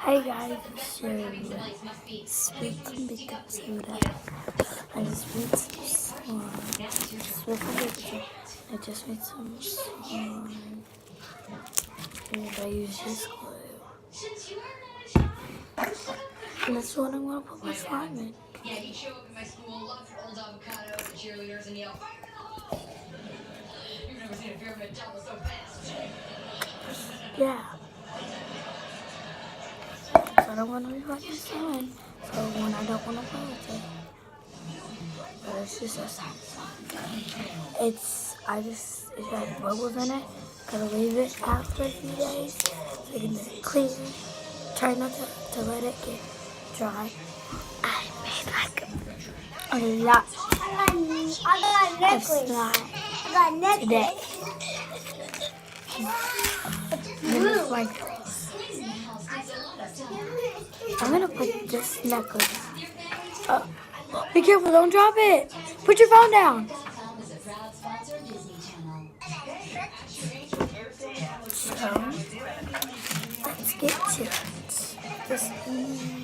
Hey guys, so speaking because I just made some slime. I just made some slime. And I use this glue. And that's what I'm gonna put my slime in. Yeah, you show up in my school, love for old avocados, the cheerleaders, and yell, fire in the hole! You've never seen a pyramid topple so fast. Yeah. So I don't want to be fucking slime. So when I don't want to play with it. But it's just a slime. It has bubbles in it. Gotta leave it out for a few days so it can get clear. Try not to let it get dry. I made like a lot of slime today. This like I'm gonna put this necklace. Be careful! Don't drop it. Put your phone down. So let's get to it.